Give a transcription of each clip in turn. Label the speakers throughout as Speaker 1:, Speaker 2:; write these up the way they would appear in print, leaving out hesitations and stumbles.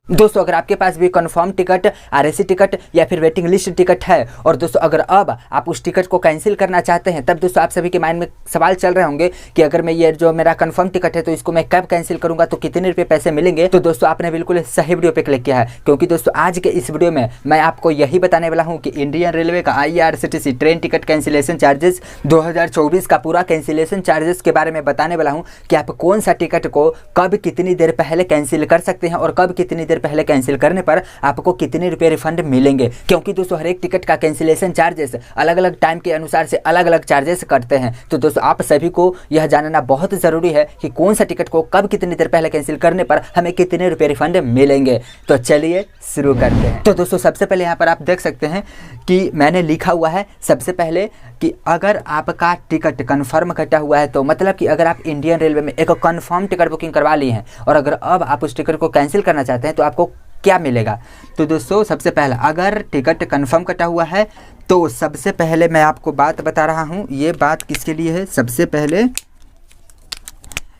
Speaker 1: दोस्तों अगर आपके पास भी कंफर्म टिकट, आरएसी टिकट या फिर वेटिंग लिस्ट टिकट है और दोस्तों अगर अब आप उस टिकट को कैंसिल करना चाहते हैं, तब दोस्तों आप सभी के माइंड में सवाल चल रहे होंगे कि अगर मैं ये जो मेरा कंफर्म टिकट है तो इसको मैं कब कैंसिल करूंगा, तो कितने रुपए पैसे मिलेंगे। तो दोस्तों आपने बिल्कुल सही वीडियो पे क्लिक किया है, क्योंकि दोस्तों आज के इस वीडियो में मैं आपको यही बताने वाला हूँ कि इंडियन रेलवे का IRCTC train ticket cancellation charges 2024 का पूरा कैंसिलेशन चार्जेस के बारे में बताने वाला हूँ कि आप कौन सा टिकट को कब कितनी देर पहले कैंसिल कर सकते हैं और कब कितनी देर पहले कैंसिल करने पर आपको कितने रुपए रिफंड मिलेंगे। क्योंकि दोस्तों हर एक टिकट का कैंसिलेशन चार्जेस अलग अलग टाइम के अनुसार से अलग अलग चार्जेस करते हैं। तो दोस्तों आप सभी को यह जानना बहुत ज़रूरी है कि कौन सा टिकट को कब कितनी देर पहले कैंसिल करने पर हमें कितने रुपए रिफंड मिलेंगे। तो चलिए शुरू करते हैं। तो दोस्तों सबसे पहले यहाँ पर आप देख सकते हैं कि मैंने लिखा हुआ है सबसे पहले कि अगर आपका टिकट कन्फर्म कटा हुआ है, तो मतलब कि अगर आप इंडियन रेलवे में एक कन्फर्म टिकट बुकिंग करवा लिए हैं और अगर अब आप उस टिकट को कैंसिल करना चाहते हैं तो आपको क्या मिलेगा। तो दोस्तों सबसे पहला, अगर टिकट कंफर्म कटा हुआ है तो सबसे पहले मैं आपको बात बता रहा हूँ। ये बात किसके लिए है, सबसे पहले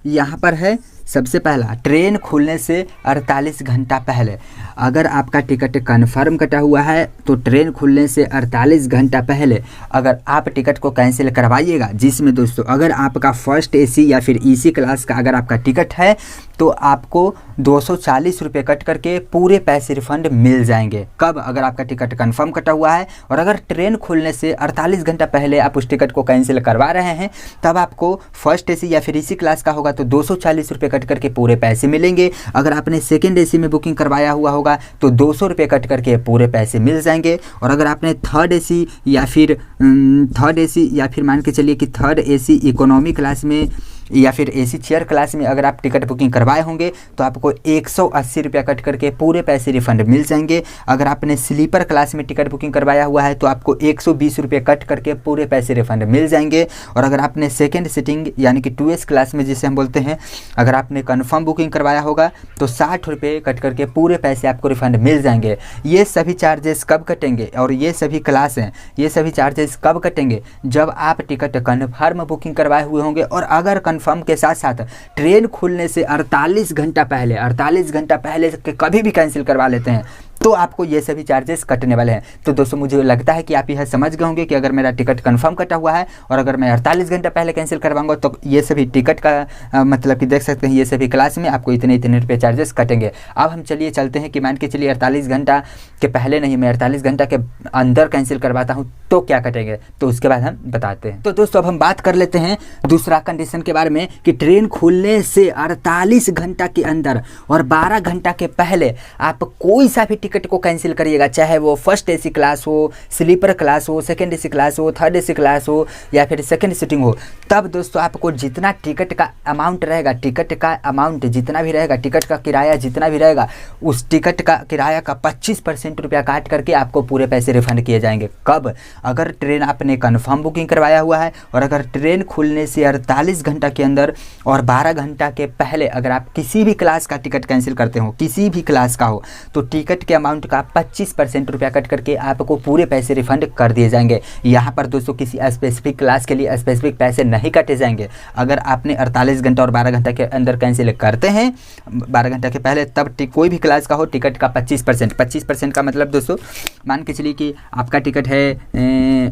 Speaker 1: यहाँ पर है सबसे पहला, ट्रेन खुलने से 48 घंटा पहले अगर आपका टिकट कन्फर्म कटा हुआ है तो ट्रेन खुलने से 48 घंटा पहले अगर आप टिकट को कैंसिल करवाइएगा, जिसमें दोस्तों अगर आपका फर्स्ट AC या फिर EC क्लास का अगर आपका टिकट है तो आपको 240 रुपये कट करके पूरे पैसे रिफंड मिल जाएंगे। कब, अगर आपका टिकट कंफर्म कटा हुआ है और अगर ट्रेन खुलने से 48 घंटा पहले आप उस टिकट को कैंसिल करवा रहे हैं, तब आपको फर्स्ट AC या फिर EC क्लास का होगा तो 240 रुपये कट करके पूरे पैसे मिलेंगे। अगर आपने सेकेंड AC में बुकिंग करवाया हुआ होगा तो 200 रुपये कट करके पूरे पैसे मिल जाएंगे। और अगर आपने थर्ड AC या फिर मान के चलिए कि थर्ड AC इकोनॉमी क्लास में या फिर AC चेयर क्लास में अगर आप टिकट बुकिंग करवाए होंगे तो आपको 180 रुपया कट करके पूरे पैसे रिफंड मिल जाएंगे। अगर आपने स्लीपर क्लास में टिकट बुकिंग करवाया हुआ है तो आपको 120 रुपये कट करके पूरे पैसे रिफंड मिल जाएंगे। और अगर आपने सेकेंड सीटिंग यानी कि 2S क्लास में जिसे हम बोलते हैं, अगर आपने कन्फर्म बुकिंग करवाया होगा तो 60 रुपये कट करके पूरे पैसे आपको रिफंड मिल जाएंगे। ये सभी चार्जेस कब कटेंगे और ये सभी क्लास हैं, ये सभी चार्जेस कब कटेंगे, जब आप टिकट कन्फर्म बुकिंग करवाए हुए होंगे और अगर कन्फर्म के साथ साथ ट्रेन खुलने से 48 घंटा पहले के कभी भी कैंसिल करवा लेते हैं तो आपको ये सभी चार्जेस कटने वाले हैं। तो दोस्तों मुझे लगता है कि आप यह समझ गए होंगे कि अगर मेरा टिकट कंफर्म कटा हुआ है और अगर मैं 48 घंटा पहले कैंसिल करवाऊंगा तो ये सभी टिकट का मतलब कि देख सकते हैं ये सभी क्लास में आपको इतने रुपये चार्जेस कटेंगे। अब हम चलिए चलते हैं कि मान के चलिए 48 घंटा के पहले नहीं, मैं 48 घंटा के अंदर कैंसिल करवाता हूँ तो क्या कटेंगे, तो उसके बाद हम बताते हैं। तो दोस्तों अब हम बात कर लेते हैं दूसरा कंडीशन के बारे में कि ट्रेन खुलने से 48 घंटा के अंदर और 12 घंटा के पहले आप कोई सा भी टिकट को कैंसिल करिएगा, चाहे वो फर्स्ट AC क्लास हो, स्लीपर क्लास हो, सेकेंड AC क्लास हो, थर्ड AC क्लास हो या फिर सेकेंड सीटिंग हो, तब दोस्तों आपको जितना टिकट का अमाउंट रहेगा, टिकट का अमाउंट जितना भी रहेगा, टिकट का किराया जितना भी रहेगा, उस टिकट का किराया का 25% रुपया काट करके आपको पूरे पैसे रिफंड किए जाएंगे। कब, अगर ट्रेन आपने कन्फर्म बुकिंग करवाया हुआ है और अगर ट्रेन खुलने से 48 घंटा के अंदर और 12 घंटा के पहले अगर आप किसी भी क्लास का टिकट कैंसिल करते हो, किसी भी क्लास का हो, तो टिकट के अमाउंट का 25% रुपया कट करके आपको पूरे पैसे रिफंड कर दिए जाएंगे। यहाँ पर दोस्तों किसी स्पेसिफिक क्लास के लिए स्पेसिफिक पैसे नहीं काटे जाएंगे। अगर आपने 48 घंटा और 12 घंटा के अंदर कैंसिल करते हैं 12 घंटा के पहले, तब कोई भी क्लास का हो, टिकट का 25% का मतलब दोस्तों मान के चलिए कि आपका टिकट है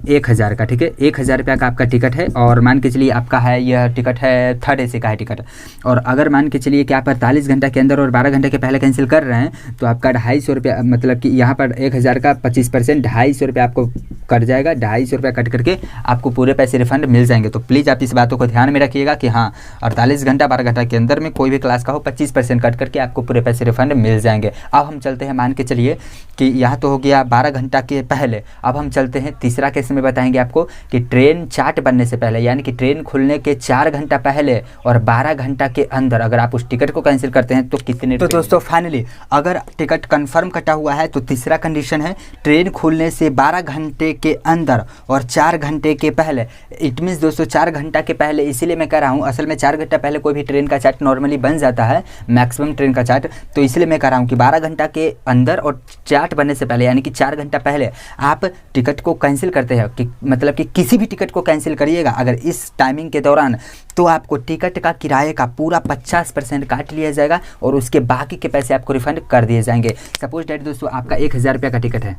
Speaker 1: 1000 का, ठीक है, 1000 रुपया का आपका टिकट है और मान के चलिए आपका है यह टिकट है थर्ड AC का है टिकट, और अगर मान के चलिए कि आप 48 घंटा के अंदर और 12 घंटे के पहले कैंसिल कर रहे हैं तो आपका 250 रुपया, मतलब कि यहाँ पर 1000 का 25% 250 रुपया आपको कट जाएगा। 250 रुपया कट करके आपको पूरे पैसे रिफंड मिल जाएंगे। तो प्लीज़ आप इस बातों को ध्यान में रखिएगा कि हाँ 48 घंटा 12 घंटा के अंदर में कोई भी क्लास का हो 25% कट करके आपको पूरे पैसे रिफंड मिल जाएंगे। अब हम चलते हैं, मान के चलिए कि यहाँ तो हो गया 12 घंटा के पहले। अब हम चलते हैं तीसरा केस में बताएंगे आपको कि ट्रेन चार्ट बनने से पहले यानी कि ट्रेन खुलने के 4 घंटा पहले और 12 घंटा के अंदर अगर आप उस टिकट को कैंसिल करते हैं तो कितने। तो दोस्तों फाइनली अगर टिकट कंफर्म कटा हुआ है तो तीसरा कंडीशन है ट्रेन खुलने से 12 घंटे के अंदर और 4 घंटे के पहले। इट मीन्स दोस्तों 4 घंटा के पहले इसीलिए मैं कह रहा हूँ, असल में 4 घंटा पहले कोई भी ट्रेन का चार्ट नॉर्मली बन जाता है, मैक्सिमम ट्रेन का चार्ट, तो इसलिए मैं कह रहा हूँ कि 12 घंटा के अंदर और चार्ट बनने से पहले यानी कि 4 घंटा पहले आप टिकट को कैंसिल करते हैं, कि मतलब कि किसी भी टिकट को कैंसिल करिएगा अगर इस टाइमिंग के दौरान तो आपको टिकट का किराए का पूरा 50% काट लिया जाएगा और उसके बाकी के पैसे आपको रिफंड कर दिए जाएंगे। सपोज डेट दोस्तों आपका 1000 रुपये का टिकट है,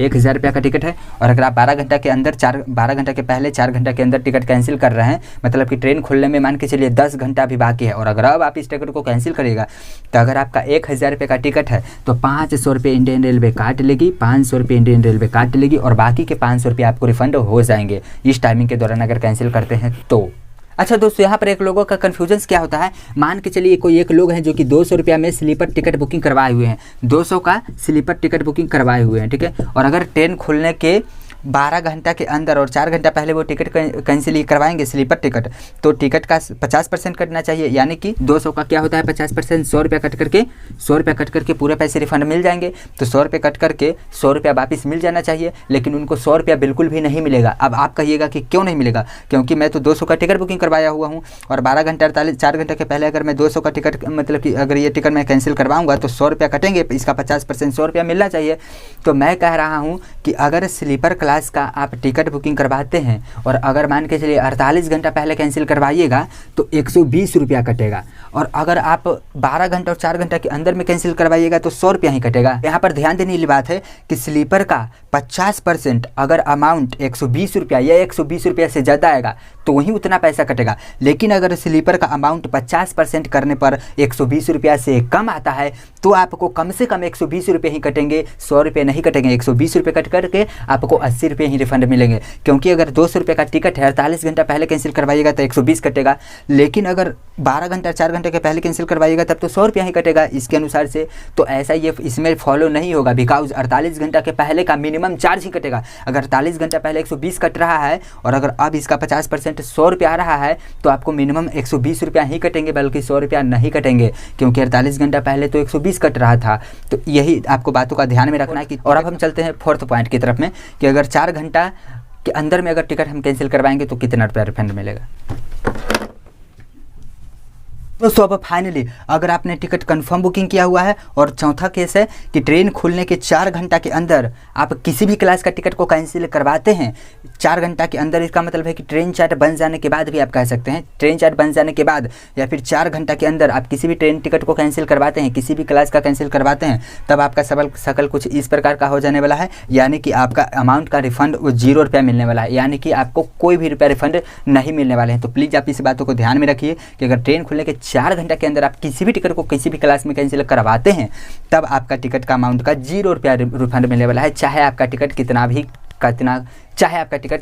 Speaker 1: 1000 रुपये का टिकट है और अगर आप 12 घंटा के अंदर 12 घंटा के पहले 4 घंटा के अंदर टिकट कैंसिल कर रहे हैं, मतलब कि ट्रेन खुलने में मान के चलिए 10 घंटा भी बाकी है, और अगर अब आप इस टिकट को कैंसिल करिएगा तो अगर आपका 1000 रुपये का टिकट है तो 500 रुपये इंडियन रेलवे काट लेगी, 500 रुपये इंडियन रेलवे काट लेगी और बाकी के 500 रुपये आपको रिफंड हो जाएंगे इस टाइमिंग के दौरान अगर कैंसिल करते हैं तो। अच्छा दोस्तों, यहाँ पर एक लोगों का कन्फ्यूजन क्या होता है, मान के चलिए कोई एक लोग हैं जो कि 200 रुपया में स्लीपर टिकट बुकिंग करवाए हुए हैं, 200 का स्लीपर टिकट बुकिंग करवाए हुए हैं, ठीक है, और अगर ट्रेन खुलने के 12 घंटा के अंदर और 4 घंटा पहले वो टिकट कैंसिल करवाएंगे स्लीपर टिकट, तो टिकट का 50% कटना चाहिए, यानी कि 200 का क्या होता है 50%, 100 रुपया कट करके पूरे पैसे रिफंड मिल जाएंगे। तो 100 रुपये कट करके 100 रुपया वापस मिल जाना चाहिए, लेकिन उनको 100 रुपया बिल्कुल भी नहीं मिलेगा। अब आप कहिएगा कि क्यों नहीं मिलेगा, क्योंकि मैं तो 200 का टिकट बुकिंग करवाया हुआ हूँ और 12 घंटा 4 घंटे के पहले अगर मैं 200 का टिकट मतलब कि अगर ये टिकट मैं कैंसिल करवाऊँगा तो 100 रुपया कटेंगे, इसका 50% 100 रुपया मिलना चाहिए। तो मैं कह रहा हूँ कि अगर स्लीपर क्लास का आप टिकट बुकिंग करवाते हैं और अगर मान के चलिए 48 घंटा पहले कैंसिल करवाइएगा तो 120 रुपया कटेगा, और अगर आप 12 घंटा और 4 घंटा के अंदर में कैंसिल करवाइएगा तो 100 रुपया ही कटेगा। यहाँ पर ध्यान देने वाली बात है कि स्लीपर का 50% अगर अमाउंट 120 रुपया या 120 रुपया से ज़्यादा आएगा तो वहीं उतना पैसा कटेगा, लेकिन अगर स्लीपर का अमाउंट 50% करने पर 120 रुपया से कम आता है तो आपको कम से कम 120 रुपये ही कटेंगे, 100 रुपये नहीं कटेंगे। 120 रुपये कट करके आपको 80 रुपये ही रिफंड मिलेंगे, क्योंकि अगर 200 रुपये का टिकट है 48 घंटा पहले कैंसिल करवाइएगा तो 120 कटेगा, लेकिन अगर 12 घंटा 4 घंटे के पहले कैंसिल करवाइएगा तब तो 100 रुपया ही कटेगा इसके अनुसार से। तो ऐसा ये इसमें फॉलो नहीं होगा, बिकॉज 48 घंटा के पहले का मिनिमम चार्ज ही कटेगा। अगर 48 घंटा पहले 120 कट रहा है और अगर अब इसका 50% 100 रुपया आ रहा है तो आपको मिनिमम 120 रुपया ही कटेंगे, बल्कि 100 रुपया नहीं कटेंगे, क्योंकि 48 घंटा पहले तो 120 कट रहा था। तो यही आपको बातों का ध्यान में रखना है कि। और अब हम चलते हैं 4th पॉइंट की तरफ में कि अगर 4 घंटा के अंदर में अगर टिकट हम कैंसिल करवाएंगे तो कितना रुपया रिफंड मिलेगा। दोस्तों अब फाइनली अगर आपने टिकट कंफर्म बुकिंग किया हुआ है और चौथा केस है कि ट्रेन खुलने के 4 घंटा के अंदर आप किसी भी क्लास का टिकट को कैंसिल करवाते हैं 4 घंटा के अंदर, इसका मतलब है कि ट्रेन चार्ट बन जाने के बाद भी आप कह सकते हैं, ट्रेन चार्ट बन जाने के बाद या फिर 4 घंटा के अंदर आप किसी भी ट्रेन टिकट को कैंसिल करवाते हैं, किसी भी क्लास का कैंसिल करवाते हैं, तब आपका शकल कुछ इस प्रकार का हो जाने वाला है, यानी कि आपका अमाउंट का रिफंड वो 0 रुपया मिलने वाला है, यानी कि आपको कोई भी रुपया रिफंड नहीं मिलने वाले हैं। तो प्लीज़ आप इस बातों को ध्यान में रखिए कि अगर ट्रेन खुलने के 4 घंटा के अंदर आप किसी भी टिकट को किसी भी क्लास में कैंसिल करवाते हैं तब आपका टिकट का अमाउंट का 0 रुपया रिफंड मिलने वाला है, चाहे आपका टिकट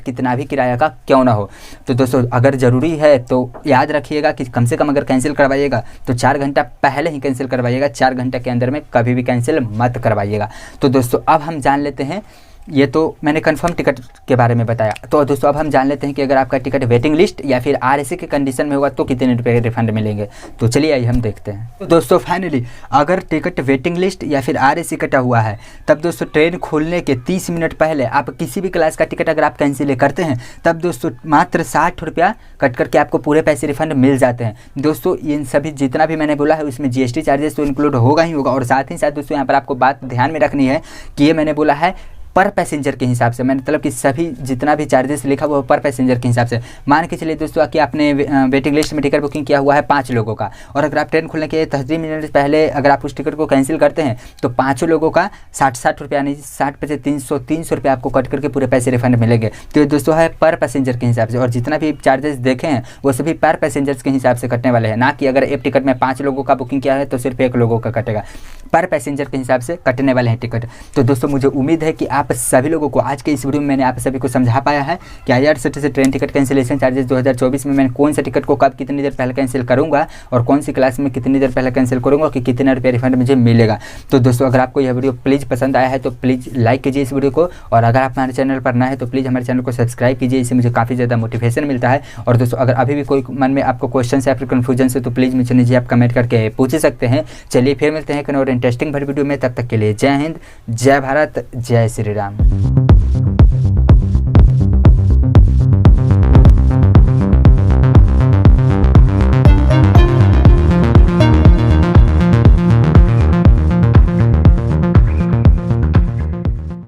Speaker 1: कितना भी किराया का क्यों ना हो। तो दोस्तों अगर ज़रूरी है तो याद रखिएगा कि कम से कम अगर कैंसिल करवाइएगा तो 4 घंटा पहले ही कैंसिल करवाइएगा, 4 घंटे के अंदर में कभी भी कैंसिल मत करवाइएगा। तो दोस्तों अब हम जान लेते हैं, ये तो मैंने कंफर्म टिकट के बारे में बताया, तो दोस्तों अब हम जान लेते हैं कि अगर आपका टिकट वेटिंग लिस्ट या फिर आरएसी के कंडीशन में होगा तो कितने रुपए रिफंड मिलेंगे। तो चलिए आइए हम देखते हैं। तो दोस्तों फाइनली अगर टिकट वेटिंग लिस्ट या फिर आरएसी कटा हुआ है तब दोस्तों ट्रेन खुलने के 30 मिनट पहले आप किसी भी क्लास का टिकट अगर आप कैंसिल करते हैं तब दोस्तों मात्र 60 रुपया कट करके आपको पूरे पैसे रिफंड मिल जाते हैं। दोस्तों इन सभी जितना भी मैंने बोला है उसमें जीएसटी चार्जेस तो इंक्लूड होगा ही होगा, और साथ ही साथ दोस्तों यहाँ पर आपको बात ध्यान में रखनी है कि ये मैंने बोला है पर पैसेंजर के हिसाब से, मैंने मतलब कि सभी जितना भी चार्जेस लिखा हुआ पर पैसेंजर के हिसाब से। मान के चलिए दोस्तों कि आपने वेटिंग लिस्ट में टिकट बुकिंग किया हुआ है 5 लोगों का, और अगर आप ट्रेन खुलने के 30 मिनट पहले अगर आप उस टिकट को कैंसिल करते हैं तो 5 लोगों का 60 रुपया, नहीं 60 पे से 300 रुपया आपको कट करके पूरे पैसे रिफंड मिलेंगे। तो ये दोस्तों है पर पैसेंजर के हिसाब से, और जितना भी चार्जेस देखे हैं वो सभी पर पैसेंजर्स के हिसाब से कटने वाले हैं, ना कि अगर एक टिकट में 5 लोगों का बुकिंग किया है तो सिर्फ 1 लोगों का कटेगा, पर पैसेंजर के हिसाब से कटने वाले हैं टिकट। तो दोस्तों मुझे उम्मीद है कि आप सभी लोगों को आज के इस वीडियो में मैंने आप सभी को समझा पाया है कि IRCTC से ट्रेन टिकट कैंसिलेशन चार्जेस 2024 में मैं कौन सा टिकट को कब कितनी देर पहले कैंसिल करूंगा और कौन सी क्लास में कितनी देर पहले कैंसिल करूंगा कि कितना रुपया रिफंड मुझे मिलेगा। तो दोस्तों अगर आपको यह वीडियो प्लीज़ पसंद आया है तो प्लीज़ लाइक कीजिए इस वीडियो को, और अगर आप हमारे चैनल पर नए हैं तो प्लीज़ हमारे चैनल को सब्सक्राइब कीजिए, इससे मुझे काफ़ी ज़्यादा मोटिवेशन मिलता है। और दोस्तों अगर अभी भी कोई मन में आपको क्वेश्चन या फिर कन्फ्यूजन से तो प्लीज़ मुझे नीचे आप कमेंट करके पूछ सकते हैं। चलिए फिर मिलते हैं एक और इंटरेस्टिंग भर वीडियो में, तब तक के लिए जय हिंद, जय भारत, जय श्री राम।